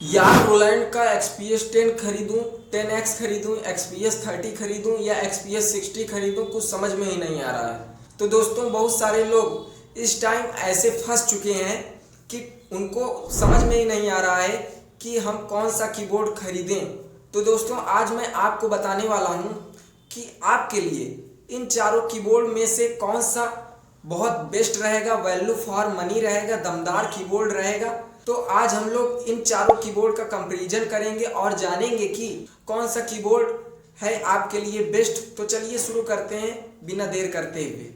यार रोलैंड का XPS 10 खरीदूं, 10X खरीदूं, XPS 30 खरीदूं या XPS 60 खरीदूं, कुछ समझ में ही नहीं आ रहा है। तो दोस्तों बहुत सारे लोग इस टाइम ऐसे फंस चुके हैं कि उनको समझ में ही नहीं आ रहा है कि हम कौन सा कीबोर्ड खरीदें। तो दोस्तों आज मैं आपको बताने वाला हूं कि आपके लिए इन चारों कीबोर्ड में से कौन सा बहुत बेस्ट रहेगा, वैल्यू फॉर मनी रहेगा, दमदार कीबोर्ड रहेगा। तो आज हम लोग इन चारों कीबोर्ड का कंपैरिजन करेंगे और जानेंगे कि कौन सा कीबोर्ड है आपके लिए बेस्ट। तो चलिए शुरू करते हैं बिना देर करते हुए।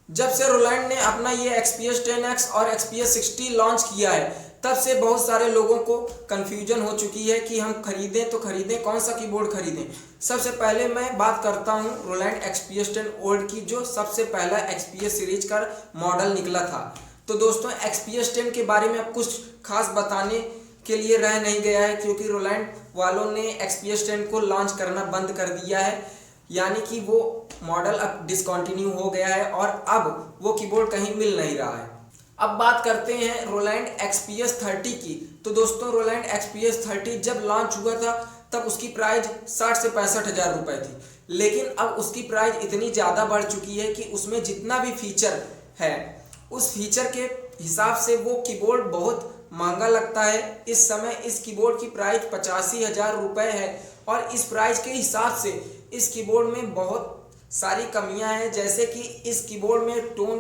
जब से रोलैंड ने अपना ये XPS 10X और XPS 60 लॉन्च किया है तब से बहुत सारे लोगों को कन्फ्यूजन हो चुकी है कि हम खरीदें तो खरीदें, कौन सा कीबोर्ड खरीदें। सबसे पहले मैं बात करता हूं रोलैंड XPS 10 ओल्ड की, जो सबसे पहला XPS सीरीज का मॉडल निकला था। तो दोस्तों XPS 10 के बारे में अब कुछ खास बताने के लिए रह नहीं गया है, क्योंकि रोलैंड वालों ने XPS 10 को लॉन्च करना बंद कर दिया है, यानी कि वो मॉडल अब डिसकंटिन्यू हो गया है और अब वो कीबोर्ड कहीं मिल नहीं रहा है। अब बात करते हैं रोलैंड XPS 30 की। तो दोस्तों रोलैंड XPS 30 जब लॉन्च हुआ था तब उसकी प्राइस 60 से 65 हज़ार रुपये थी, लेकिन अब उसकी प्राइस इतनी ज़्यादा बढ़ चुकी है कि उसमें जितना भी फीचर है उस फीचर के हिसाब से वो कीबोर्ड बहुत महंगा लगता है। इस समय इस कीबोर्ड की प्राइस 85 हज़ार रुपये है और इस प्राइस के हिसाब से इस कीबोर्ड में बहुत सारी कमियां हैं, जैसे कि इस कीबोर्ड में टोन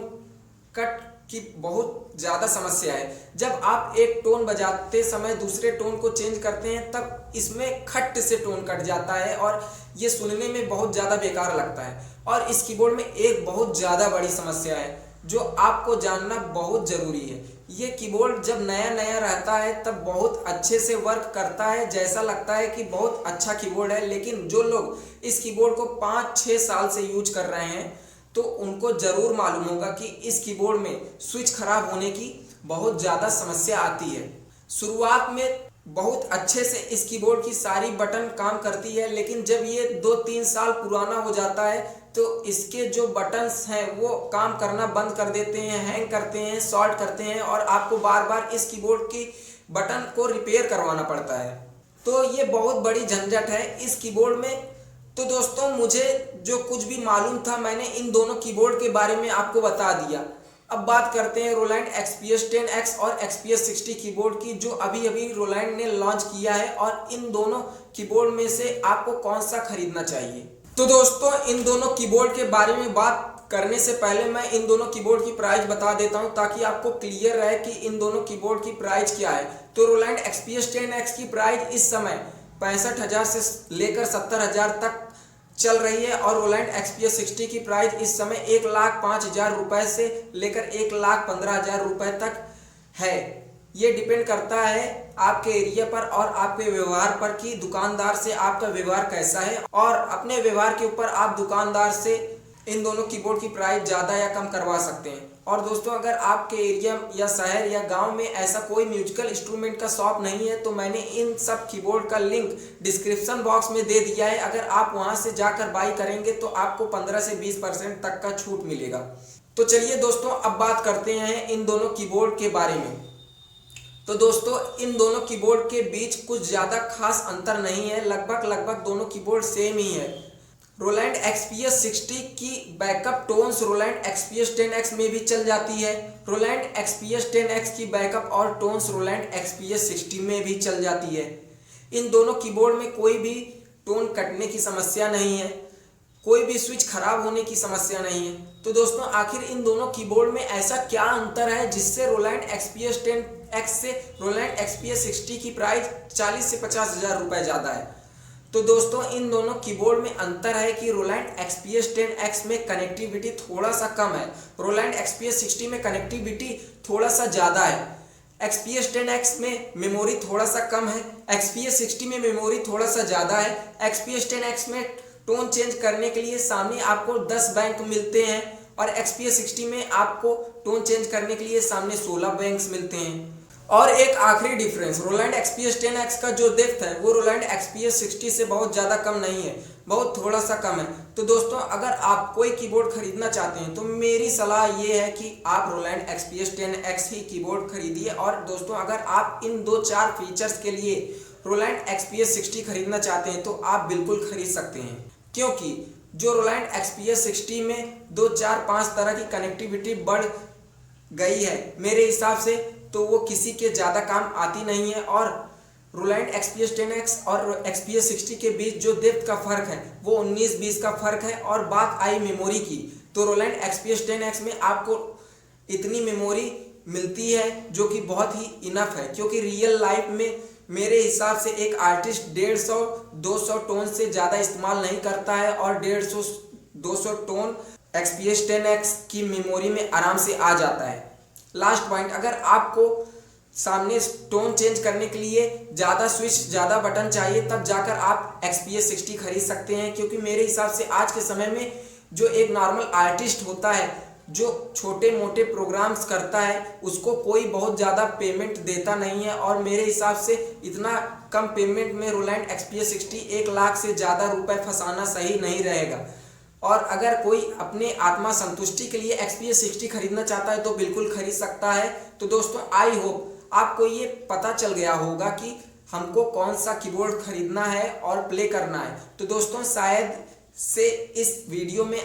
कट की बहुत ज़्यादा समस्या है। जब आप एक टोन बजाते समय दूसरे टोन को चेंज करते हैं तब इसमें खट से टोन कट जाता है और ये सुनने में बहुत ज़्यादा बेकार लगता है। और इस कीबोर्ड में एक बहुत ज़्यादा बड़ी समस्या है जो आपको जानना बहुत ज़रूरी है। ये कीबोर्ड जब नया नया रहता है तब बहुत अच्छे से वर्क करता है, जैसा लगता है कि बहुत अच्छा कीबोर्ड है, लेकिन जो लोग इस कीबोर्ड को 5-6 साल से यूज कर रहे हैं तो उनको ज़रूर मालूम होगा कि इस कीबोर्ड में स्विच खराब होने की बहुत ज़्यादा समस्या आती है। शुरुआत में बहुत अच्छे से इस कीबोर्ड की सारी बटन काम करती है, लेकिन जब ये 2-3 साल पुराना हो जाता है तो इसके जो बटन्स हैं वो काम करना बंद कर देते हैं, हैंग करते हैं, शॉर्ट करते हैं और आपको बार बार इस कीबोर्ड की बटन को रिपेयर करवाना पड़ता है। तो ये बहुत बड़ी झंझट है इस कीबोर्ड में। तो दोस्तों मुझे जो कुछ भी मालूम था मैंने इन दोनों कीबोर्ड के बारे में आपको बता दिया। अब बात करते हैं रोलैंड XPS 10X और XPS 60 कीबोर्ड की, जो अभी अभी रोलैंड ने लॉन्च किया है, और इन दोनों कीबोर्ड में से आपको कौन सा खरीदना चाहिए। तो दोस्तों इन दोनों कीबोर्ड के बारे में बात करने से पहले मैं इन दोनों कीबोर्ड की प्राइस बता देता हूं ताकि आपको क्लियर रहे कि इन दोनों कीबोर्ड की प्राइस क्या है। तो रोलैंड XPS 10X की प्राइस इस समय 65 हज़ार से लेकर 70 हज़ार तक चल रही है और रोलैंड XPS 60 की प्राइस इस समय 1,05,000 रुपये से लेकर 1,15,000 रुपये तक है। ये डिपेंड करता है आपके एरिया पर और आपके व्यवहार पर कि दुकानदार से आपका व्यवहार कैसा है, और अपने व्यवहार के ऊपर आप दुकानदार से इन दोनों कीबोर्ड की प्राइस ज़्यादा या कम करवा सकते हैं। और दोस्तों अगर आपके एरिया या शहर या गांव में ऐसा कोई म्यूजिकल इंस्ट्रूमेंट का शॉप नहीं है तो मैंने इन सब कीबोर्ड का लिंक डिस्क्रिप्शन बॉक्स में दे दिया है। अगर आप वहां से जाकर बाई करेंगे तो आपको 15 से 20% तक का छूट मिलेगा। तो चलिए दोस्तों अब बात करते हैं इन दोनों कीबोर्ड के बारे में। तो दोस्तों इन दोनों कीबोर्ड के बीच कुछ ज़्यादा खास अंतर नहीं है, लगभग दोनों कीबोर्ड सेम ही है। रोलैंड XPS 60 की backup tones Rowland XPS 10X में भी चल जाती है। रोलैंड XPS 10X की बैकअप और टोन्स रोलैंड XPS 60 में भी चल जाती है। इन दोनों कीबोर्ड में कोई भी टोन कटने की समस्या नहीं है, कोई भी स्विच खराब होने की समस्या नहीं है। तो दोस्तों आखिर इन दोनों कीबोर्ड में ऐसा क्या अंतर है जिससे रोलैंड XPS 10X से रोलैंड XPS 60 की प्राइस 40 से 50 हज़ार रुपये ज़्यादा है। तो दोस्तों इन दोनों कीबोर्ड में अंतर है कि रोलैंड XPS 10X में कनेक्टिविटी थोड़ा सा कम है, रोलैंड XPS 60 में कनेक्टिविटी थोड़ा सा ज़्यादा है। XPS 10X में मेमोरी थोड़ा सा कम है, XPS 60 में मेमोरी थोड़ा सा ज़्यादा है। XPS 10X में टोन चेंज करने के लिए सामने आपको 10 बैंक मिलते हैं और XPS 60 में आपको टोन चेंज करने के लिए सामने 16 बैंक्स मिलते हैं। और एक आखिरी डिफरेंस, रोलैंड XPS 10X का जो डेप्थ है वो रोलैंड XPS 60 से बहुत ज़्यादा कम नहीं है, बहुत थोड़ा सा कम है। तो दोस्तों अगर आप कोई कीबोर्ड खरीदना चाहते हैं तो मेरी सलाह ये है कि आप रोलैंड XPS 10X ही कीबोर्ड खरीदिए। और दोस्तों अगर आप इन 2-4 फीचर्स के लिए रोलैंड XPS 60 खरीदना चाहते हैं तो आप बिल्कुल खरीद सकते हैं, क्योंकि जो रोलैंड XPS 60 में 2-4-5 तरह की कनेक्टिविटी बढ़ गई है मेरे हिसाब से, तो वो किसी के ज़्यादा काम आती नहीं है। और रोलैंड XPS 10X और XPS 60 के बीच जो डेप्थ का फ़र्क है वो 19-20 का फ़र्क है। और बात आई मेमोरी की, तो रोलैंड XPS 10X में आपको इतनी मेमोरी मिलती है जो कि बहुत ही इनफ है, क्योंकि रियल लाइफ में मेरे हिसाब से एक आर्टिस्ट 150-200 टोन से ज़्यादा इस्तेमाल नहीं करता है, और 150-200 टोन XPS 10X की मेमोरी में आराम से आ जाता है। लास्ट पॉइंट, अगर आपको सामने टोन चेंज करने के लिए ज़्यादा स्विच, ज़्यादा बटन चाहिए, तब जाकर आप XPS 60 खरीद सकते हैं। क्योंकि मेरे हिसाब से आज के समय में जो एक नॉर्मल आर्टिस्ट होता है, जो छोटे मोटे प्रोग्राम्स करता है, उसको कोई बहुत ज़्यादा पेमेंट देता नहीं है। और मेरे हिसाब से इतना कम पेमेंट में रोलैंड XPS 60 1 लाख से ज़्यादा रुपए फंसाना सही नहीं रहेगा। और अगर कोई अपने आत्मा संतुष्टि के लिए XPS 60 खरीदना चाहता है तो बिल्कुल खरीद सकता है। तो दोस्तों आई होप आपको ये पता चल गया होगा कि हमको कौन सा कीबोर्ड खरीदना है और प्ले करना है। तो दोस्तों शायद से इस वीडियो में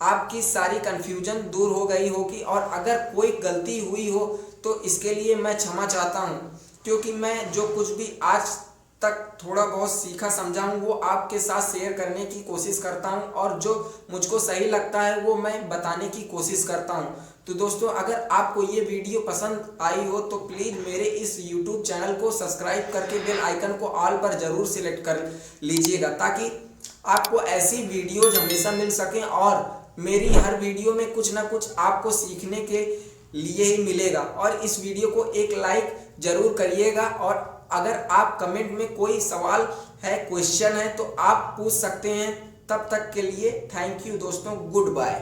आपकी सारी कन्फ्यूजन दूर हो गई होगी, और अगर कोई गलती हुई हो तो इसके लिए मैं क्षमा चाहता हूँ, क्योंकि मैं जो कुछ भी आज तक थोड़ा बहुत सीखा समझा हूँ वो आपके साथ शेयर करने की कोशिश करता हूँ, और जो मुझको सही लगता है वो मैं बताने की कोशिश करता हूँ। तो दोस्तों अगर आपको ये वीडियो पसंद आई हो तो प्लीज़ मेरे इस YouTube चैनल को सब्सक्राइब करके बेल आइकन को ऑल पर ज़रूर सिलेक्ट कर लीजिएगा, ताकि आपको ऐसी वीडियोज हमेशा मिल सकें, और मेरी हर वीडियो में कुछ ना कुछ आपको सीखने के लिए ही मिलेगा। और इस वीडियो को एक लाइक ज़रूर करिएगा, और अगर आप कमेंट में कोई सवाल है, क्वेश्चन है, तो आप पूछ सकते हैं। तब तक के लिए थैंक यू दोस्तों, गुड बाय।